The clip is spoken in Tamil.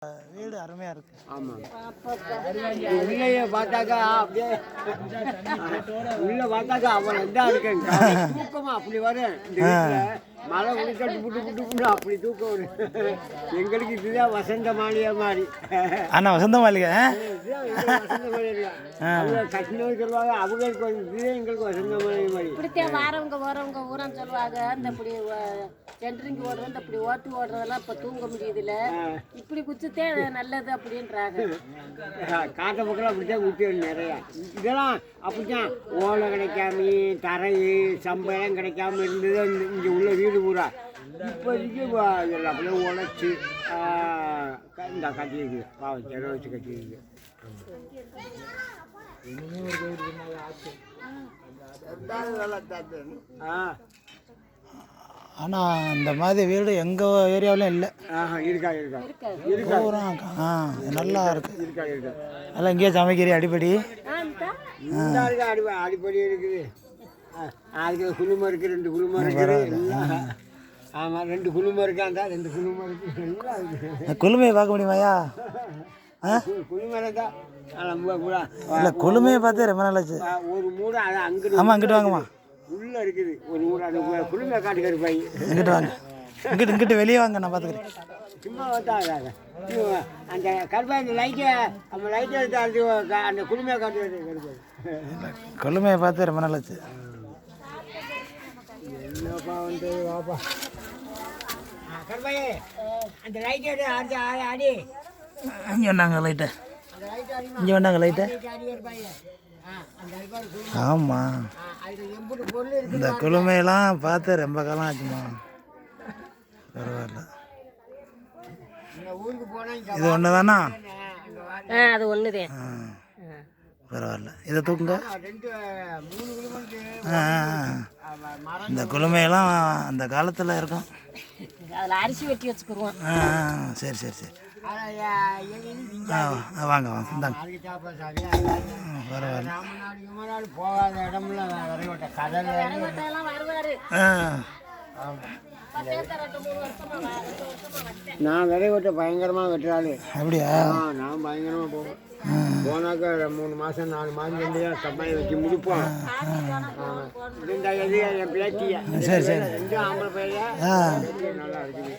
வீடு அருமையா இருக்கு. ஆமா, உள்ளே பார்த்தாக்கா அப்படியே உள்ள பார்த்தாக்கா அவன் என்ன இருக்கேன் தூக்கமா அப்படி வரும். இந்த வீட்டில் மழை உடுக்கட்டு புட்டு புட்டு புட்டு அப்படி தூக்கம் வரும். எங்களுக்கு இதுதான் வசந்த மாளிகை மாதிரி. அண்ணா வசந்த மாளிகை வசந்த மாளிகை அவங்க கட்டினவங்க சொல்லுவாங்க, அவங்களுக்கு இதுதான் எங்களுக்கு வசந்த மாளிகை மாதிரி. இப்படித்தான் வரவங்க ஊரம் சொல்லுவாங்க. இந்த இப்படி சென்ட்ரிங் ஓடுறது, இந்த இப்படி ஓட்டு ஓடுறதெல்லாம் இப்போ தூங்க முடியுதுல, இப்படி குச்சித்தே நல்லது அப்படின்றாங்க. காட்ட பக்கம் அப்படித்தான் குத்தி நிறையா. இதெல்லாம் அப்படித்தான் ஓலை கிடைக்காம தரை சம்பளம் கிடைக்காம இருந்தது இங்கே உள்ள வீடு பூரா. இப்போதைக்கு எல்லா பிள்ளையும் உழைச்சி இந்த கட்டியிருக்கு, பாவம் செட வச்சு கட்டியிருக்கு. ஆனால் இந்த மாதிரி வீடு எங்கள் ஏரியாவிலும் இல்லை. இருக்கா நல்லா இருக்கு. இருக்கா நல்லா இங்கேயே சமைக்கிறீ அடிப்படி அடிப்படி இருக்குது. அதுக்கு குழுமம் இருக்குது, 2 குழுமம் இருக்குது. ஆமாம், 2 குழுமம் இருக்காண்டா, 2 குழுமம் இருக்குது. எல்லாம் இருக்குது. குளுமையை பார்க்க முடியுமாயா? குழுமலை தான் இல்லை, குளுமையை பார்த்தே ரொம்ப நாளாச்சு. ஒரு மூடை அது அங்கிட்டு. ஆமாம், அங்கிட்டு வாங்கம்மா. உள்ளே இருக்குது ஒரு மூடை. அந்த குழுமையை காட்டு கருப்பாய். இங்கிட்டு வாங்க, இங்கிட்டு வெளியே வாங்க, நான் பார்த்துக்கிறேன். சும்மா பார்த்தா அந்த கருப்பாய் அந்த லைட்டை நம்ம லைட்டை எடுத்து அந்த குழுமையை காட்டு கருப்பாய். குளுமையை பார்த்தே ரொம்ப நாளாச்சு. என்னப்பா வந்து வாப்பா கருப்பாயே, அந்த லைட்டை எடுத்து அடிச்சு ஆடி. இங்கே வந்தாங்க லைட்டை, இங்கே வந்தாங்க லைட்டை. ஆமாம், இந்த குளுமையெல்லாம் பார்த்து ரொம்ப காலம் ஆச்சுமா. பரவாயில்ல, இது ஒன்று தானா? அது ஒன்றுதே. பரவாயில்ல, இதை தூக்குங்க. இந்த குளுமையெல்லாம் அந்த காலத்தில் இருக்கும். அதில் அரிசி வெட்டி வச்சுக்குருவோம். சரி சரி சரி, வாங்க வாங்க, இந்தாங்க. பரவாயில்ல. போகாத இடம்ல கடல் நான் விதை வெட்ட பயங்கரமாக வெட்டுறாள். அப்படியா? நான் பயங்கரமாக போவேன். போனாக்கா 3 மாதம் 4 மாதம் வந்து கம்மாயை வச்சு முடிப்போம். என் பேட்டியா சரி சரி, 2 ஆம்பளை பையன் நல்லா இருக்குது.